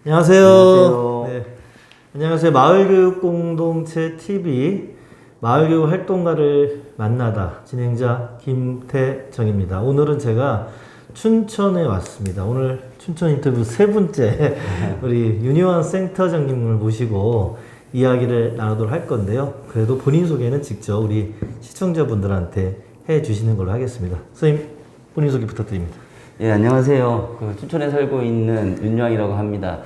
안녕하세요. 안녕하세요. 네. 안녕하세요. 마을교육공동체 TV 마을교육 활동가를 만나다 진행자 김태정입니다. 오늘은 제가 춘천에 왔습니다. 오늘 춘천 인터뷰 세 번째 우리 윤희원 센터장님을 모시고 이야기를 나누도록 할 건데요. 그래도 본인 소개는 직접 우리 시청자분들한테 해 주시는 걸로 하겠습니다. 선생님 본인 소개 부탁드립니다. 예, 안녕하세요. 춘천에 살고 있는 윤영이라고 합니다.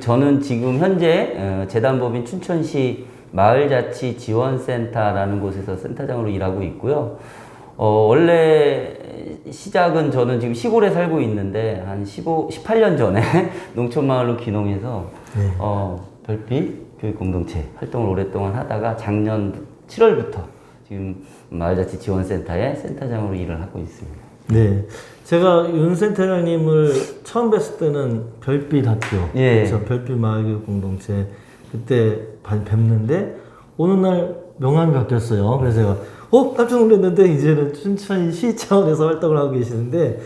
저는 지금 현재 재단법인 춘천시 마을자치지원센터라는 곳에서 센터장으로 일하고 있고요. 원래 시작은 저는 지금 시골에 살고 있는데 한 18년 전에 농촌마을로 귀농해서 네. 별빛 교육공동체 활동을 오랫동안 하다가 작년 7월부터 지금 마을자치지원센터의 센터장으로 일을 하고 있습니다. 네. 제가 윤 센터장님을 처음 뵀을 때는 별빛 학교, 예. 그렇죠? 별빛 마을교육 공동체 그때 뵙는데 어느 날 명함이 바뀌었어요. 그래서 제가 깜짝 놀랐는데 이제는 춘천시 차원에서 활동을 하고 계시는데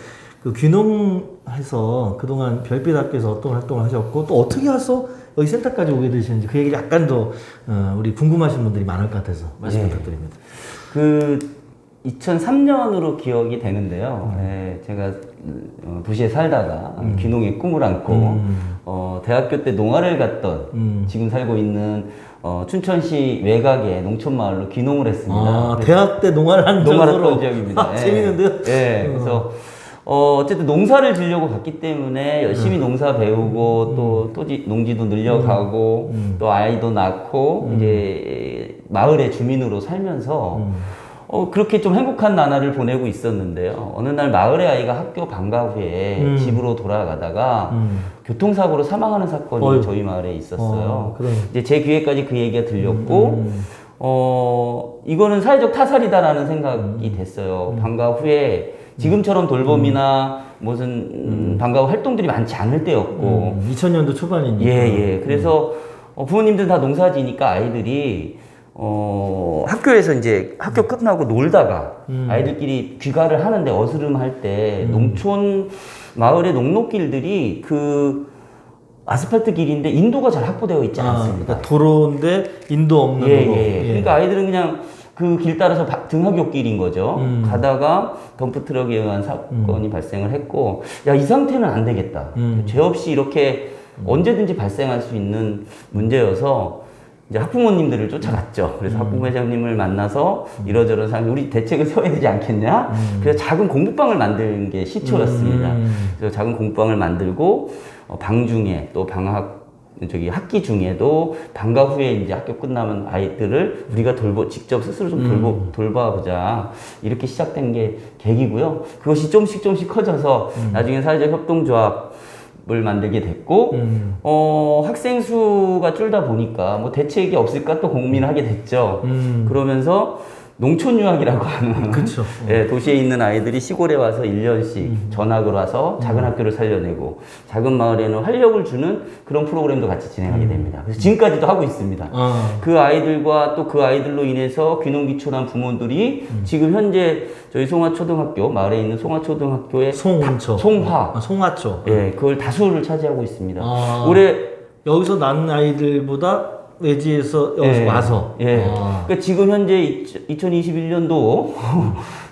그 귀농해서 그동안 별빛 학교에서 어떤 활동을 하셨고 또 어떻게 해서 여기 센터까지 오게 되시는지 그 얘기를 약간 더 우리 궁금하신 분들이 많을 것 같아서 말씀 예. 부탁드립니다. 2003년으로 기억이 되는데요. 제가 도시에 살다가 귀농의 꿈을 안고 대학교 때 농아를 갔던 지금 살고 있는 춘천시 외곽의 농촌마을로 귀농을 했습니다. 아, 대학 때 농아를 한 농아했던 지역입니다. 재밌는데요? 예, 그래서 어쨌든 농사를 지려고 갔기 때문에 열심히 농사 배우고 또 토지 농지도 늘려가고 또 아이도 낳고 이제 마을의 주민으로 살면서 그렇게 좀 행복한 나날을 보내고 있었는데요. 어느 날 마을의 아이가 학교 방과 후에 집으로 돌아가다가 교통사고로 사망하는 사건이 저희 마을에 있었어요. 이제 제 귀에까지 그 얘기가 들렸고, 이거는 사회적 타살이다라는 생각이 됐어요. 방과 후에 지금처럼 돌봄이나 무슨 방과 후 활동들이 많지 않을 때였고. 2000년도 초반이니까. 예. 그래서 부모님들 다 농사지니까 아이들이 학교에서 이제 학교 끝나고 놀다가 아이들끼리 귀가를 하는데 어스름할 때 농촌 마을의 농로길들이 아스팔트 길인데 인도가 잘 확보되어 있지 않습니다. 그러니까 도로인데 인도 없는 도로. 예. 그러니까 아이들은 그냥 그 길 따라서 등하굣길인 거죠. 가다가 덤프트럭에 의한 사건이 발생을 했고, 야, 이 상태는 안 되겠다. 죄 없이 이렇게 언제든지 발생할 수 있는 문제여서 이제 학부모님들을 쫓아갔죠. 그래서 학부모 회장님을 만나서 이러저러 우리 대책을 세워야 되지 않겠냐? 그래서 작은 공부방을 만드는 게 시초였습니다. 그래서 작은 공부방을 만들고 방 중에 또 학기 중에도 방과 후에 이제 학교 끝나면 아이들을 우리가 직접 스스로 좀 돌봐보자. 이렇게 시작된 게 계기고요. 그것이 조금씩 커져서 나중에 사회적 협동조합을 만들게 됐고, 학생 수가 줄다 보니까 뭐 대책이 없을까 또 고민을 하게 됐죠. 그러면서 농촌 유학이라고 하는 그쵸. 예, 도시에 있는 아이들이 시골에 와서 1년씩 전학을 와서 작은 학교를 살려내고 작은 마을에는 활력을 주는 그런 프로그램도 같이 진행하게 됩니다. 그래서 지금까지도 하고 있습니다. 그 아이들과 또 그 아이들로 인해서 귀농귀촌한 부모들이 지금 현재 저희 송화초등학교, 마을에 있는 송화초등학교의 송화초. 예, 그걸 다수를 차지하고 있습니다. 올해 여기서 난 아이들보다 외지에서 여기서 와서. 그러니까 지금 현재 2021년도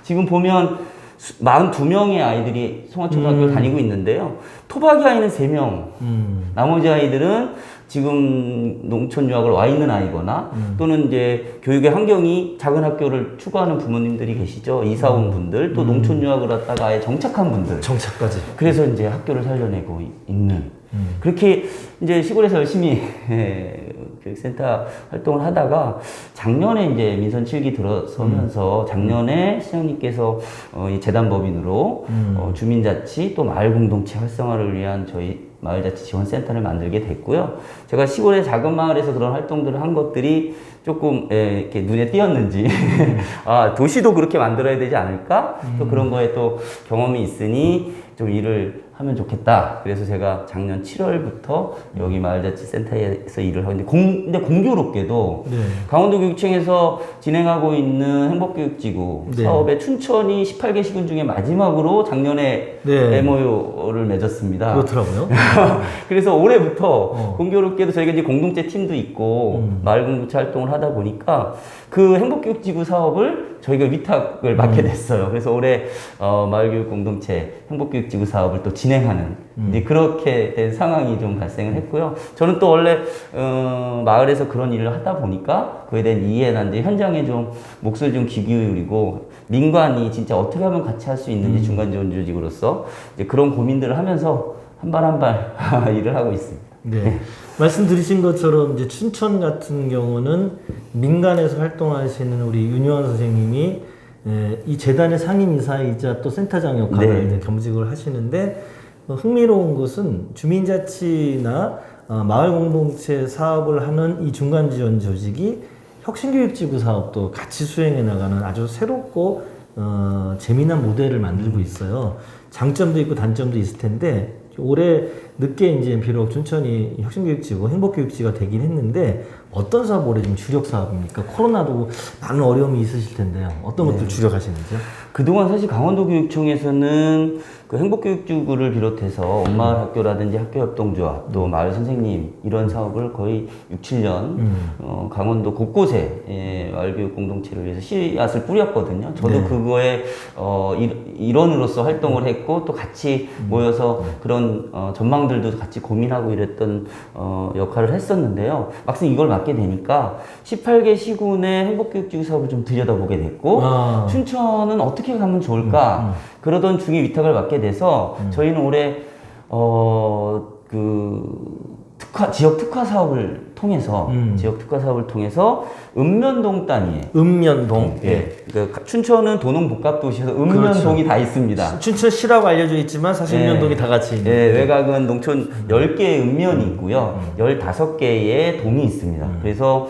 지금 보면 42명의 아이들이 송화초등학교를 다니고 있는데요. 토박이 아이는 3명. 나머지 아이들은 지금 농촌 유학을 와 있는 아이거나 또는 이제 교육의 환경이 작은 학교를 추구하는 부모님들이 계시죠. 이사 온 분들, 또 농촌 유학을 왔다가 아예 정착한 분들. 정착까지. 그래서 이제 학교를 살려내고 있는. 그렇게 이제 시골에서 열심히 교육센터 활동을 하다가 작년에 이제 민선 7기 들어서면서 작년에 시장님께서 이 재단법인으로 주민자치 또 마을공동체 활성화를 위한 저희 마을자치지원센터를 만들게 됐고요. 제가 시골의 작은 마을에서 그런 활동들을 한 것들이 조금 이렇게 눈에 띄었는지 도시도 그렇게 만들어야 되지 않을까? 또 그런 거에 또 경험이 있으니 좀 일을 하면 좋겠다. 그래서 제가 작년 7월부터 여기 마을자치센터에서 일을 하고 있는데 근데 공교롭게도 강원도교육청에서 진행하고 있는 행복교육지구 사업에 춘천이 18개 시군 중에 마지막으로 작년에 MOU를 맺었습니다. 그렇더라고요. 그래서 올해부터 공교롭게도 저희가 이제 공동체 팀도 있고 마을 공동체 활동을 하다 보니까 그 행복교육지구 사업을 저희가 위탁을 맡게 됐어요. 그래서 올해 마을교육 공동체 행복교육지구 사업을 또 진행하는 이제 그렇게 된 상황이 좀 발생을 했고요. 저는 또 원래 마을에서 그런 일을 하다 보니까 그에 대한 이해나 이제 현장에 좀 목소리 좀 귀 기울이고 민관이 진짜 어떻게 하면 같이 할 수 있는지 중간 지원 조직으로서 이제 그런 고민들을 하면서 한 발 한 발 일을 하고 있습니다. 네. 말씀드리신 것처럼 이제 춘천 같은 경우는 민간에서 활동하시는 우리 윤여한 선생님이 이 재단의 상임이사이자 또 센터장 역할을 이제 겸직을 하시는데 흥미로운 것은 주민자치나 마을 공동체 사업을 하는 이 중간 지원 조직이 혁신교육지구 사업도 같이 수행해 나가는 아주 새롭고 재미난 모델을 만들고 있어요. 장점도 있고 단점도 있을 텐데 올해 늦게 이제 비록 춘천이 혁신교육지구, 행복교육지가 되긴 했는데 어떤 사업 올해 좀 주력 사업입니까? 코로나도 많은 어려움이 있으실 텐데요. 어떤 것들 주력하시는지요? 그동안 사실 강원도교육청에서는 그 행복교육지구를 비롯해서 엄마을 학교라든지 학교협동조합 또 마을 선생님 이런 사업을 거의 6, 7년 강원도 곳곳에 마을교육 공동체를 위해서 씨앗을 뿌렸거든요. 저도 그거에 일원으로서 활동을 했고 또 같이 모여서 그런 전망들도 같이 고민하고 이랬던 역할을 했었는데요. 막상 이걸 맡게 되니까 18개 시군의 행복교육지구 사업을 좀 들여다보게 됐고 춘천은 어떻게 가면 좋을까 그러던 중에 위탁을 맡게 돼서 저희는 올해 지역 특화 사업을 통해서 읍면동 단위에 읍면동. 그러니까 춘천은 도농복합도시에서 읍면동이 다 있습니다. 춘천시라고 알려져 있지만 사실 읍면동이 다 같이 있는. 외곽은 농촌 10개의 읍면이 있고요. 15개의 동이 있습니다. 그래서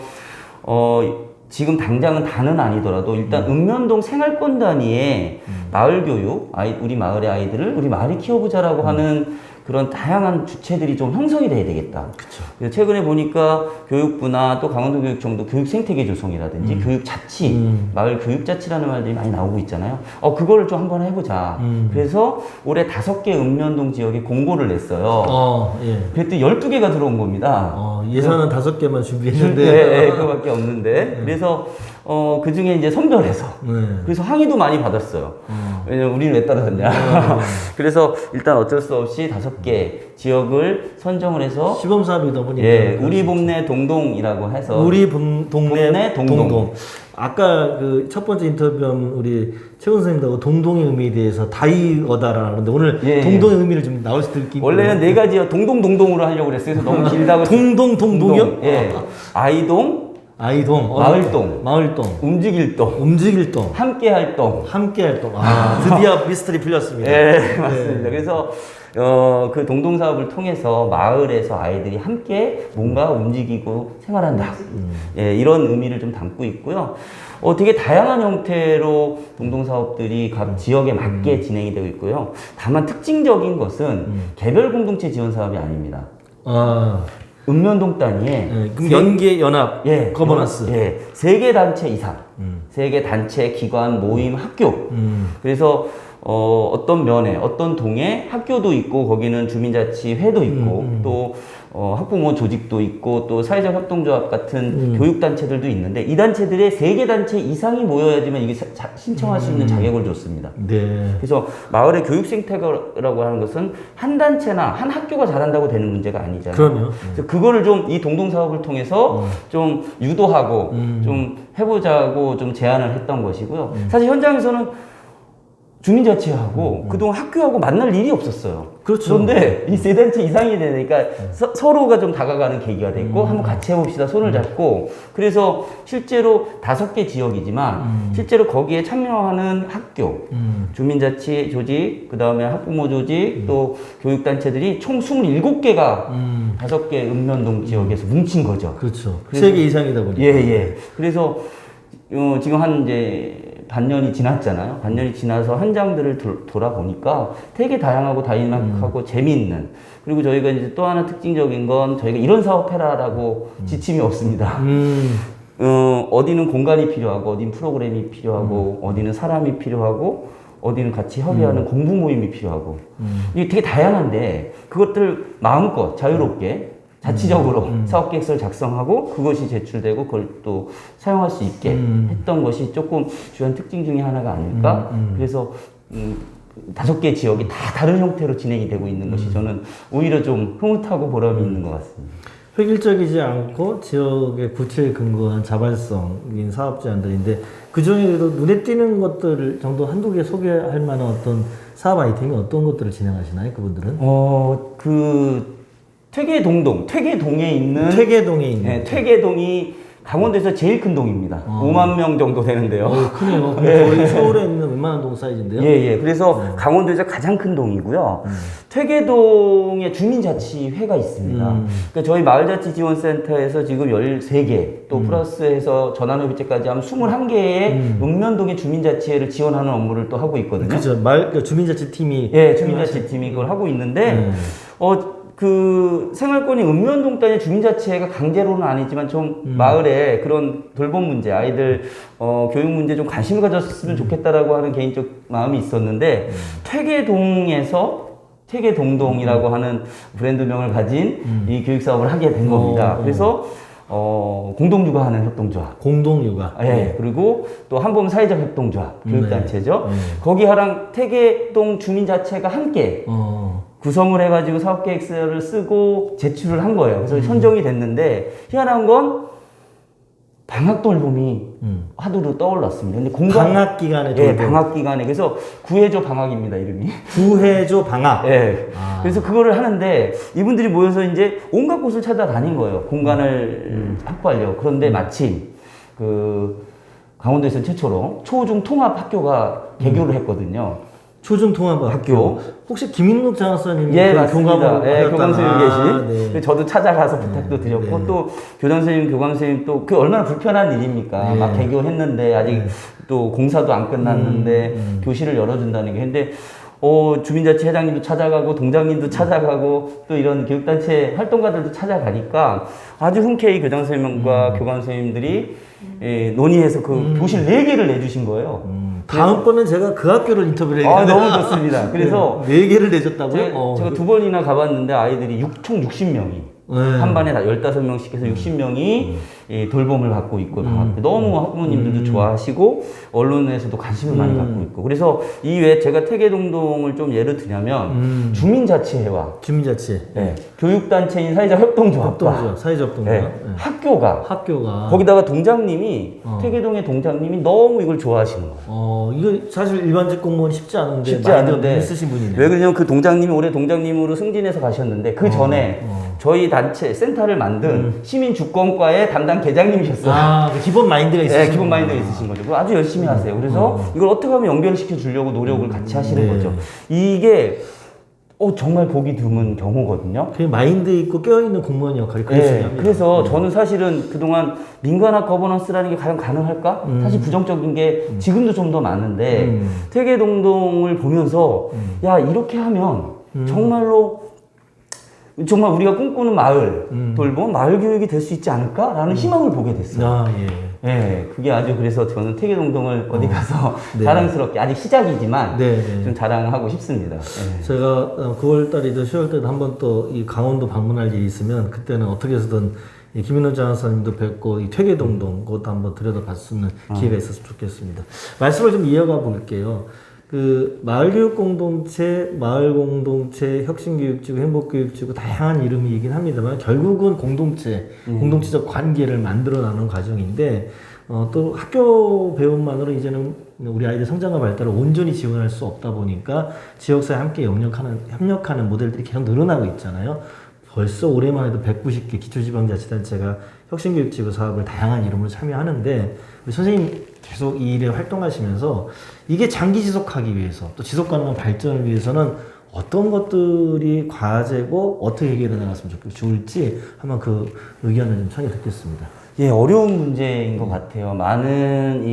지금 당장은 다는 아니더라도 일단 읍면동 생활권 단위의 마을 교육, 우리 마을의 아이들을 우리 마을이 키워보자라고 하는 그런 다양한 주체들이 좀 형성이 돼야 되겠다. 그쵸. 그래서 최근에 보니까 교육부나 또 강원도교육청도 교육생태계 조성이라든지 교육자치, 마을 교육자치라는 말들이 많이 나오고 있잖아요. 그거를 좀 한번 해보자. 그래서 올해 5개 읍면동 지역에 공고를 냈어요. 그랬더니 12개가 들어온 겁니다. 예산은 5개만 준비했는데. 그거밖에 없는데. 그래서 그 중에 이제 선별해서 그래서 항의도 많이 받았어요. 왜냐면 우리는 왜 따라섰냐. 그래서 일단 어쩔 수 없이 5개 지역을 선정을 해서 시범 사업이다 보니까 우리 봄내 동동이라고 해서 우리 동네 동동. 아까 그 첫 번째 인터뷰한 우리 최근 선생님하고 동동의 의미에 대해서 다이어다라는데 오늘 동동의 의미를 좀 나올 수 있기 원래는 4가지요. 동동동동으로 하려고 그랬어요. 그래서 너무 길다고 동동이요? 아이동, 마을동, 움직일동, 함께할동. 드디어 미스터리 풀렸습니다. 맞습니다. 그래서 그 동동 사업을 통해서 마을에서 아이들이 함께 뭔가 움직이고 생활한다. 이런 의미를 좀 담고 있고요. 되게 다양한 형태로 동동 사업들이 각 지역에 맞게 진행이 되고 있고요. 다만 특징적인 것은 개별 공동체 지원 사업이 아닙니다. 읍면동 단위에 그럼 연계 연합 거버넌스 3개 단체 이상 3개 단체 기관 모임 학교 그래서 어떤 면에 어떤 동에 학교도 있고 거기는 주민자치회도 있고 또 학부모 조직도 있고 또 사회적 협동조합 같은 교육단체들도 있는데 이 단체들의 3개 단체 이상이 모여야지만 이게 신청할 수 있는 자격을 줬습니다. 그래서 마을의 교육생태계라고 하는 것은 한 단체나 한 학교가 잘한다고 되는 문제가 아니잖아요. 그럼요. 그래서 그거를 좀 이 동동사업을 통해서 좀 유도하고 좀 해보자고 좀 제안을 했던 것이고요. 사실 현장에서는 주민자치하고 그동안 학교하고 만날 일이 없었어요. 그런데 이 3단체 이상이 되니까 서로가 좀 다가가는 계기가 됐고 한번 같이 해봅시다 손을 잡고 그래서 실제로 5개 지역이지만 실제로 거기에 참여하는 학교, 주민자치 조직, 그 다음에 학부모 조직, 또 교육단체들이 총 27개가 5개 읍면동 지역에서 뭉친 거죠. 그렇죠. 3개 이상이다 보니까. 그래서 지금 한 이제 반년이 지났잖아요. 반년이 지나서 현장들을 돌아보니까 되게 다양하고 다이나믹하고 재미있는 그리고 저희가 이제 또 하나 특징적인 건 저희가 이런 사업 해라라고 지침이 없습니다. 어디는 공간이 필요하고 어디는 프로그램이 필요하고 어디는 사람이 필요하고 어디는 같이 협의하는 공부 모임이 필요하고 이게 되게 다양한데 그것들 마음껏 자유롭게 자치적으로 사업계획서를 작성하고 그것이 제출되고 그걸 또 사용할 수 있게 했던 것이 조금 주요한 특징 중에 하나가 아닐까. 그래서 5개 지역이 다 다른 형태로 진행이 되고 있는 것이 저는 오히려 좀 흐뭇하고 보람이 있는 것 같습니다. 획일적이지 않고 지역의 구체에 근거한 자발성인 사업 제안들인데 그 중에도 눈에 띄는 것들 정도 한두 개 소개할 만한 어떤 사업 아이템이 어떤 것들을 진행하시나요? 그분들은? 퇴계동에 있는 퇴계동에 퇴계동이 강원도에서 제일 큰 동입니다. 5만 명 정도 되는데요. 크네요. 거의 서울에 있는 웬만한 동 사이즈인데요. 예. 그래서 강원도에서 가장 큰 동이고요. 퇴계동에 주민자치회가 있습니다. 그러니까 저희 마을자치지원센터에서 지금 13개, 또 플러스해서 전환협의체까지 하면 21개의 읍면동의 주민자치회를 지원하는 업무를 또 하고 있거든요. 그렇죠. 주민자치팀이. 예, 주민자치팀이 그걸 하고 있는데, 그 생활권이 읍면동 단위 주민자치회가 강제로는 아니지만 좀 마을에 그런 돌봄 문제, 아이들 교육 문제 좀 관심을 가졌으면 좋겠다라고 하는 개인적 마음이 있었는데 퇴계동동이라고 하는 브랜드명을 가진 이 교육 사업을 하게 된 겁니다. 그래서 공동육아 하는 협동조합. 공동육아. 예. 그리고 또 한봄 사회적 협동조합 교육단체죠. 거기랑 퇴계동 주민자치회가 함께 구성을 해가지고 사업계획서를 쓰고 제출을 한 거예요. 그래서 선정이 됐는데 희한한 건 방학 돌봄이 하도로 떠올랐습니다. 근데 방학 기간에 돌봄. 예, 방학 기간에. 그래서 구해줘 방학입니다, 이름이. 구해줘 방학. 예. 그래서 그거를 하는데 이분들이 모여서 이제 온갖 곳을 찾아다닌 거예요. 공간을 확보하려고. 그런데 마침 그 강원도에서 최초로 초중 통합 학교가 개교를 했거든요. 초중통합학교. 혹시 김인록 장학사님 예, 맞습니다. 예, 교감 선생님 계신. 네. 저도 찾아가서 부탁도 드렸고 또 교장 선생님, 교감 선생님 또 그 얼마나 불편한 일입니까? 막 개교했는데 아직 또 공사도 안 끝났는데 교실을 열어준다는 게. 근데 주민자치 회장님도 찾아가고 동장님도 찾아가고 또 이런 교육단체 활동가들도 찾아가니까 아주 흔쾌히 교장 선생님과 교감 선생님들이 논의해서 그 교실 4개를 내주신 거예요. 다음번엔 제가 그 학교를 인터뷰를 해야겠네요. 너무 좋습니다. 그래서 4개를 내줬다고요? 제가 2번이나 가봤는데 아이들이 총 60명이 한 반에 다 15명씩 해서 60명이 돌봄을 받고 있고 너무 학부모님들도 좋아하시고 언론에서도 관심을 많이 갖고 있고 그래서 이 외에 제가 퇴계동동을 좀 예를 들냐면 주민자치회와 교육단체인 사회적 협동조합과 사회적 협동조합. 학교가 거기다가 동장님이 퇴계동의 동장님이 너무 이걸 좋아하시는 거예요. 이거 사실 일반직 공무원이 쉽지 않은데 쓰신 분이네요. 왜 그러냐면 그 동장님이 올해 동장님으로 승진해서 가셨는데 그 전에 저희 단체 센터를 만든 시민주권과의 담당 계장님이셨어요. 그 기본 마인드가 있으신 기본 마인드가 있으신 거죠. 아주 열심히 하세요. 그래서 이걸 어떻게 하면 연결시켜 주려고 노력을 같이 하시는 거죠. 이게 정말 보기 드문 경우거든요. 그 마인드 있고 껴있는 공무원 역할이 그게 중요합니다. 그래서 저는 사실은 그동안 민관학 거버넌스라는 게 과연 가능할까? 사실 부정적인 게 지금도 좀 더 많은데 퇴계동동을 보면서 야 이렇게 하면 정말 우리가 꿈꾸는 마을 돌봄, 마을 교육이 될 수 있지 않을까라는 희망을 보게 됐어요. 그게 아주 그래서 저는 퇴계동동을 어디 가서 자랑스럽게 아직 시작이지만 좀 자랑하고 싶습니다. 제가 9월달이든 10월달이든 한번 또 이 강원도 방문할 일이 있으면 그때는 어떻게 해서든 김인원 장학사님도 뵙고 이 퇴계동동 그것도 한번 들여다봤으면 기회가 있었으면 좋겠습니다. 말씀을 좀 이어가 볼게요. 그 마을교육공동체, 마을공동체, 혁신교육지구, 행복교육지구 다양한 이름이긴 합니다만 결국은 공동체적 관계를 만들어나가는 과정인데 또 학교 배움만으로 이제는 우리 아이들 성장과 발달을 온전히 지원할 수 없다 보니까 지역사회 함께 협력하는 모델들이 계속 늘어나고 있잖아요. 벌써 올해만 해도 190개 기초지방자치단체가 혁신교육지구 사업을 다양한 이름으로 참여하는데 우리 선생님 계속 이 일에 활동하시면서 이게 장기 지속하기 위해서 또 지속가능한 발전을 위해서는 어떤 것들이 과제고 어떻게 해결해 나갔으면 좋을지 한번 그 의견을 좀 청해 듣겠습니다. 어려운 문제인 것 같아요. 많은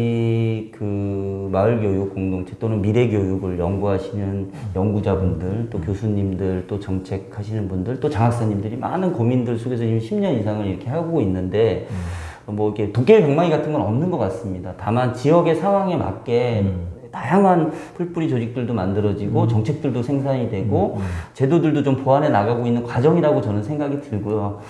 그 마을교육 공동체 또는 미래교육을 연구하시는 연구자분들, 또 교수님들, 또 정책하시는 분들, 또 장학사님들이 많은 고민들 속에서 이미 10년 이상을 이렇게 하고 있는데, 뭐 이렇게 도깨비 방망이 같은 건 없는 것 같습니다. 다만 지역의 상황에 맞게 다양한 풀뿌리 조직들도 만들어지고 정책들도 생산이 되고 제도들도 좀 보완해 나가고 있는 과정이라고 저는 생각이 들고요.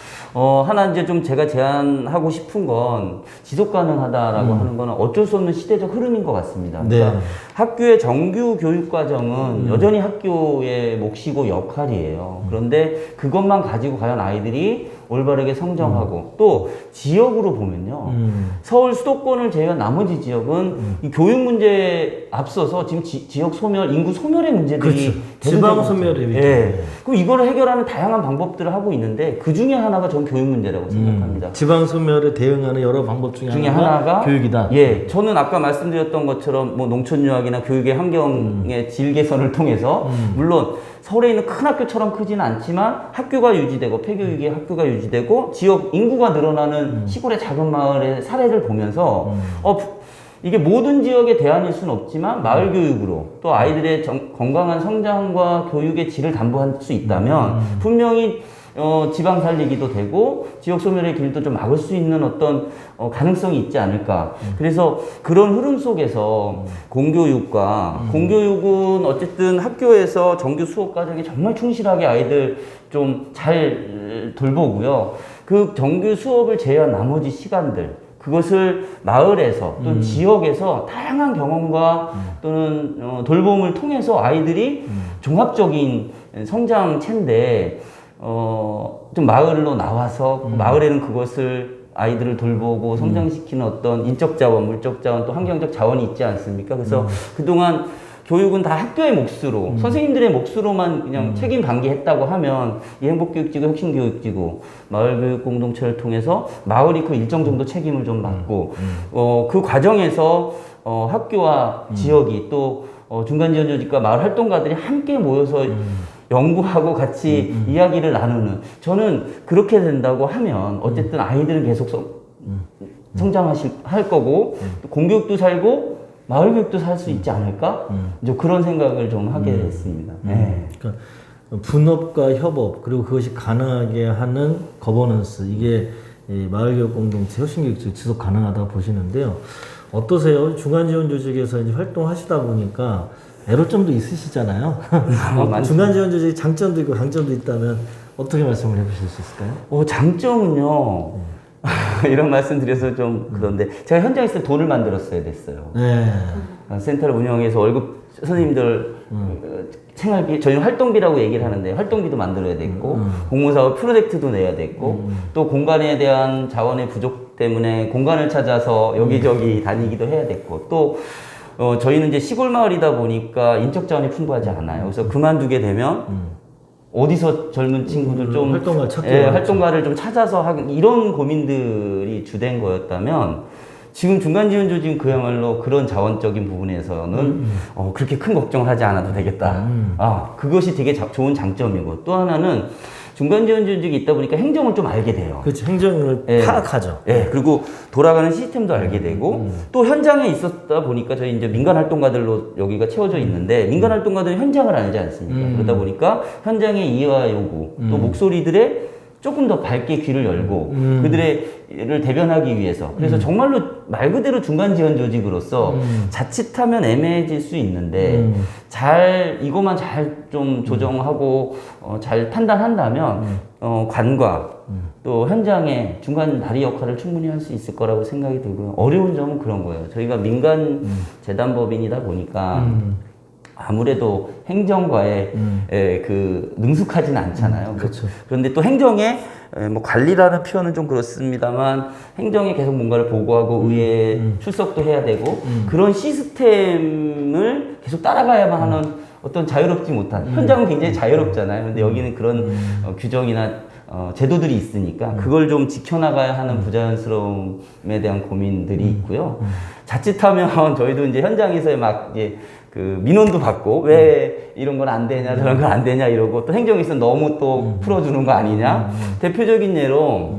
하나 이제 좀 제가 제안하고 싶은 건 지속 가능하다라고 하는 거는 어쩔 수 없는 시대적 흐름인 것 같습니다. 그러니까 네. 학교의 정규 교육 과정은 여전히 학교의 몫이고 역할이에요. 그런데 그것만 가지고 과연 아이들이 올바르게 성장하고 또 지역으로 보면요. 서울 수도권을 제외한 나머지 지역은 이 교육 문제에 앞서서 지금 지역 소멸, 인구 소멸의 문제들이 그렇죠. 지방 소멸의 위기. 예. 그럼 이거를 해결하는 다양한 방법들을 하고 있는데 그 중에 하나가 전 교육 문제라고 생각합니다. 지방 소멸에 대응하는 여러 방법 중에 중에 하나가 하나가 교육이다. 예, 저는 아까 말씀드렸던 것처럼 뭐 농촌 유학이나 교육의 환경의 질 개선을 통해서 물론 서울에 있는 큰 학교처럼 크지는 않지만 학교가 유지되고 폐교육의 학교가 유지되고 지역 인구가 늘어나는 시골의 작은 마을의 사례를 보면서 이게 모든 지역의 대안일 수는 없지만 마을 교육으로 또 아이들의 건강한 성장과 교육의 질을 담보할 수 있다면 분명히 지방 살리기도 되고 지역 소멸의 길도 좀 막을 수 있는 어떤 가능성이 있지 않을까. 그래서 그런 흐름 속에서 공교육은 어쨌든 학교에서 정규 수업 과정에 정말 충실하게 아이들 좀 잘 돌보고요. 그 정규 수업을 제외한 나머지 시간들 그것을 마을에서 또는 지역에서 다양한 경험과 또는 돌봄을 통해서 아이들이 종합적인 성장체인데 좀 마을로 나와서 마을에는 그것을 아이들을 돌보고 성장시키는 어떤 인적 자원, 물적 자원, 또 환경적 자원이 있지 않습니까? 그래서 그동안 교육은 다 학교의 몫으로, 선생님들의 몫으로만 그냥 책임 방기했다고 하면 이 행복교육지구, 혁신교육지구, 마을교육 공동체를 통해서 마을이 그 일정 정도 책임을 좀 맡고, 그 과정에서 학교와 지역이 또 중간지원조직과 마을 활동가들이 함께 모여서 연구하고 같이 이야기를 나누는 저는 그렇게 된다고 하면 어쨌든 아이들은 계속 할 거고 공교육도 살고 마을 교육도 살 수 있지 않을까? 이제 그런 생각을 좀 하게 됐습니다. 네. 그러니까 분업과 협업 그리고 그것이 가능하게 하는 거버넌스 이게 이 마을교육 공동체 혁신교육 지속 가능하다고 보시는데요. 어떠세요? 중간지원조직에서 이제 활동하시다 보니까 애로점도 있으시잖아요. 중간지원조직이 장점도 있고 강점도 있다면 어떻게 말씀을 해보실 수 있을까요? 장점은요. 이런 말씀 드려서 좀 그런데 제가 현장에서 돈을 만들었어야 됐어요. 네. 센터를 운영해서 월급 선생님들 생활비, 저희는 활동비라고 얘기를 하는데 활동비도 만들어야 됐고 공모사업 프로젝트도 내야 됐고 또 공간에 대한 자원의 부족 때문에 공간을 찾아서 여기저기 다니기도 해야 됐고 또 저희는 이제 시골 마을이다 보니까 인적 자원이 풍부하지 않아요. 그래서 그만두게 되면 어디서 젊은 친구들 좀 활동가를 좀 찾아서 하는 이런 고민들이 주된 거였다면 지금 중간지원조직은 그야말로 그런 자원적인 부분에서는 그렇게 큰 걱정을 하지 않아도 되겠다. 그것이 되게 좋은 장점이고 또 하나는 중간지원조직이 있다 보니까 행정을 좀 알게 돼요. 그렇죠. 행정을 파악하죠. 그리고 돌아가는 시스템도 알게 되고 또 현장에 있었다 보니까 저희 이제 민간 활동가들로 여기가 채워져 있는데 민간 활동가들은 현장을 알지 않습니까? 그러다 보니까 현장의 이해와 요구 또 목소리들의 조금 더 밝게 귀를 열고 그들을 대변하기 위해서 그래서 정말로 말 그대로 중간지원 조직으로서 자칫하면 애매해질 수 있는데 이것만 잘 좀 조정하고 잘 판단한다면 관과 또 현장의 중간 다리 역할을 충분히 할 수 있을 거라고 생각이 들고요. 어려운 점은 그런 거예요. 저희가 민간 재단법인이다 보니까 아무래도 행정과의 능숙하지는 않잖아요. 그렇죠. 그런데 또 행정에 뭐 관리라는 표현은 좀 그렇습니다만 행정에 계속 뭔가를 보고하고 의회에 출석도 해야 되고 그런 시스템을 계속 따라가야만 하는 어떤 자유롭지 못한 현장은 굉장히 자유롭잖아요. 근데 여기는 그런 규정이나 제도들이 있으니까 그걸 좀 지켜나가야 하는 부자연스러움에 대한 고민들이 있고요. 자칫하면 저희도 이제 현장에서 막 이제 그 민원도 받고 왜 이런 건 안 되냐 저런 건 안 되냐 이러고 또 행정에서 너무 또 풀어주는 거 아니냐. 대표적인 예로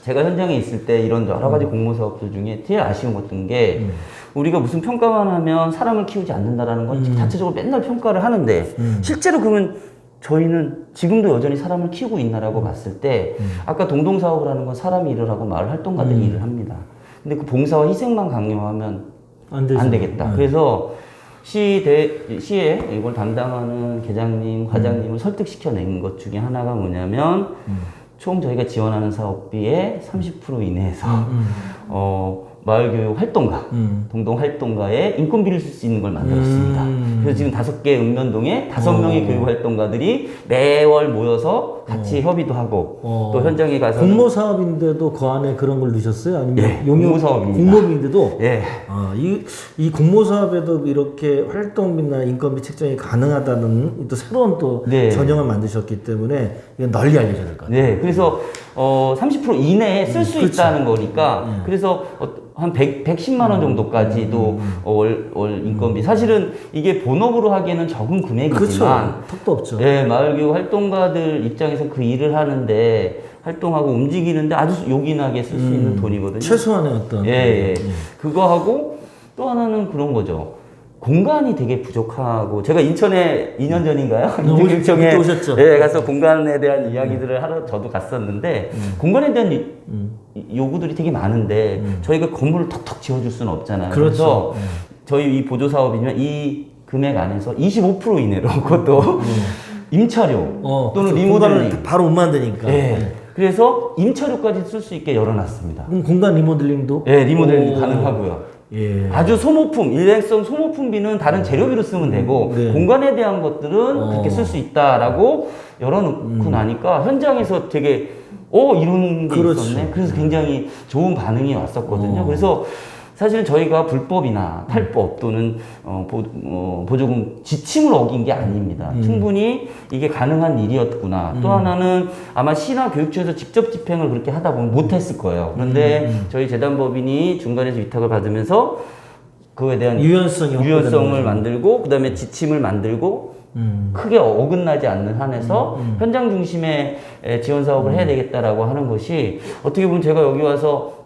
제가 현장에 있을 때 이런 여러 가지 공모 사업들 중에 제일 아쉬운 것던 게 우리가 무슨 평가만 하면 사람을 키우지 않는다라는 건 자체적으로 맨날 평가를 하는데 실제로 그러면 저희는 지금도 여전히 사람을 키우고 있나라고 봤을 때 아까 동동사업을 하는 건 사람이 일을 하고 마을 활동가들이 일을 합니다. 근데 그 봉사와 희생만 강요하면 안 되겠다. 그래서 시에 이걸 담당하는 계장님, 과장님을 설득시켜낸 것 중에 하나가 뭐냐면 총 저희가 지원하는 사업비의 30% 이내에서 마을교육 활동가, 동동활동가의 인건비를 쓸 수 있는 걸 만들었습니다. 그래서 지금 5개 읍면동에 5명의 교육활동가들이 매월 모여서 같이 협의도 하고 또 현장에 가서 공모 사업인데도 그 안에 그런 걸 넣으셨어요? 아니면 예, 공모 사업입니다. 공모비인데도? 예. 이 공모 사업에도 이렇게 활동비나 인건비 책정이 가능하다는 또 새로운 또 네. 전형을 만드셨기 때문에 이건 널리 알려져야 될 것 같아요. 네, 그래서 30% 이내에 쓸 수 그렇죠. 있다는 거니까 그래서 한 110만 원 정도까지도 월 인건비. 사실은 이게 본업으로 하기에는 적은 금액이지만 그렇죠. 턱도 없죠. 예, 마을교육 활동가들 입장에서 그 일을 하는데 활동하고 움직이는데 아주 요긴하게 쓸 수 있는 돈이거든요. 최소한의 어떤 예. 그거 하고 또 하나는 그런 거죠. 공간이 되게 부족하고 제가 인천에 2년 전인가요? 인천교육청에 그때 오셨죠? 예, 가서 공간에 대한 이야기들을 하러 저도 갔었는데 공간에 대한 요구들이 되게 많은데 저희가 건물을 턱턱 지어줄 수는 없잖아요. 그렇죠. 그래서 저희 이 보조 사업이면 이 금액 안에서 25% 이내로 그것도 임차료 또는 그렇죠. 리모델링 공간을 바로 못 만드니까. 예. 그래서 임차료까지 쓸 수 있게 열어놨습니다. 그럼 공간 리모델링도? 예, 리모델링도 가능하고요. 예. 아주 소모품, 일회성 소모품비는 다른 재료비로 쓰면 되고 네. 공간에 대한 것들은 그렇게 쓸 수 있다라고 열어놓고 나니까 현장에서 되게 이런 게 그렇죠. 있었네. 그래서 굉장히 좋은 반응이 왔었거든요. 그래서 사실은 저희가 불법이나 탈법 또는 보조금 지침을 어긴 게 아닙니다. 충분히 이게 가능한 일이었구나. 또 하나는 아마 시나 교육청에서 직접 집행을 그렇게 하다 보면 못했을 거예요. 그런데 저희 재단법인이 중간에서 위탁을 받으면서 그거에 대한 유연성을 만들고 그다음에 지침을 만들고 크게 어긋나지 않는 한에서 현장 중심의 지원 사업을 해야 되겠다라고 하는 것이 어떻게 보면 제가 여기 와서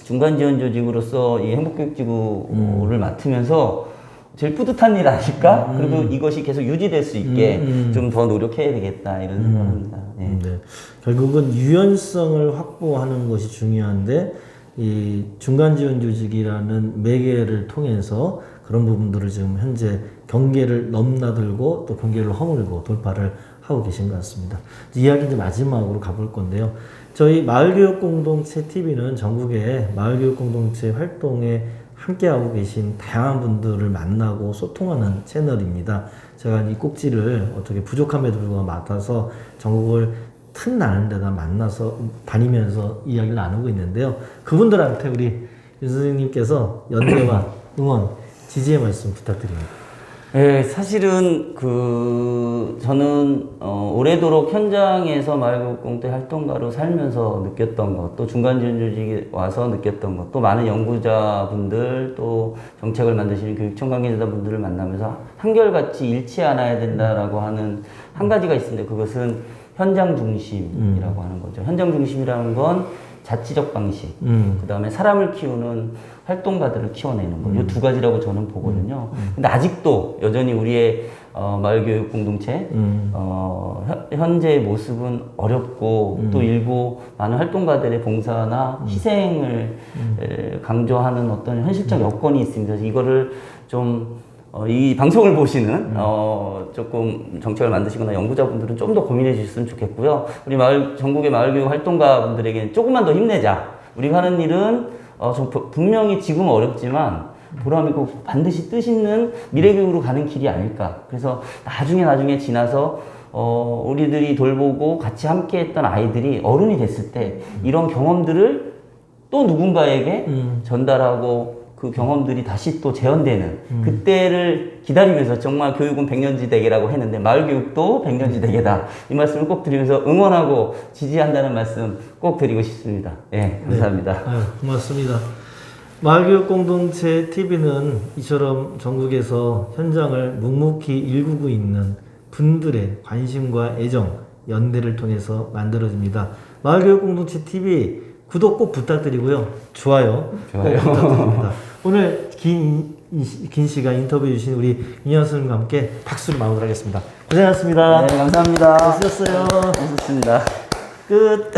중간 지원 조직으로서 이 행복교육지구를 맡으면서 제일 뿌듯한 일 아닐까? 그리고 이것이 계속 유지될 수 있게 좀 더 노력해야 되겠다 이런 생각을 합니다. 예. 네. 결국은 유연성을 확보하는 것이 중요한데 이 중간 지원 조직이라는 매개를 통해서 그런 부분들을 지금 현재 경계를 넘나들고 또 경계를 허물고 돌파를 하고 계신 것 같습니다. 이야기 이제 마지막으로 가볼 건데요. 저희 마을교육공동체 TV는 전국의 마을교육공동체 활동에 함께하고 계신 다양한 분들을 만나고 소통하는 채널입니다. 제가 이 꼭지를 어떻게 부족함에도 불구하고 맡아서 전국을 틈나는 데다 만나서 다니면서 이야기를 나누고 있는데요. 그분들한테 우리 윤 선생님께서 연대와 응원, 지지의 말씀 부탁드립니다. 네, 사실은 저는 오래도록 현장에서 마을교육공동체 활동가로 살면서 느꼈던 것, 또 중간 지원 조직에 와서 느꼈던 것, 또 많은 연구자분들, 또 정책을 만드시는 교육청 관계자분들을 만나면서 한결같이 잃지 않아야 된다라고 하는 한 가지가 있습니다. 그것은 현장 중심이라고 하는 거죠. 현장 중심이라는 건 자치적 방식, 그 다음에 사람을 키우는 활동가들을 키워내는 거. 이 두 가지라고 저는 보거든요. 근데 아직도 여전히 우리의 마을교육 공동체, 현재의 모습은 어렵고 또 일부 많은 활동가들의 봉사나 희생을 강조하는 어떤 현실적 여건이 있습니다. 그래서 이거를 좀 이 방송을 보시는 조금 정책을 만드시거나 연구자분들은 좀 더 고민해 주셨으면 좋겠고요. 우리 전국의 마을교육 활동가분들에게는 조금만 더 힘내자. 우리가 하는 일은 분명히 지금은 어렵지만 보람있고 반드시 뜻있는 미래교육으로 가는 길이 아닐까. 그래서 나중에 지나서 우리들이 돌보고 같이 함께했던 아이들이 어른이 됐을 때 이런 경험들을 또 누군가에게 전달하고 그 경험들이 다시 또 재현되는 그때를 기다리면서 정말 교육은 백년지대계라고 했는데 마을교육도 백년지대계다. 이 말씀을 꼭 드리면서 응원하고 지지한다는 말씀 꼭 드리고 싶습니다. 예, 감사합니다. 네. 아유, 고맙습니다. 마을교육공동체 TV는 이처럼 전국에서 현장을 묵묵히 일구고 있는 분들의 관심과 애정, 연대를 통해서 만들어집니다. 마을교육공동체 TV 구독 꼭 부탁드리고요. 좋아요. 꼭 부탁드립니다. 오늘 긴 시간 인터뷰해 주신 우리 윤현 선생님과 함께 박수를 마무리를 하겠습니다. 고생하셨습니다. 네, 감사합니다. 수고하셨어요. 수고하셨습니다. 끝.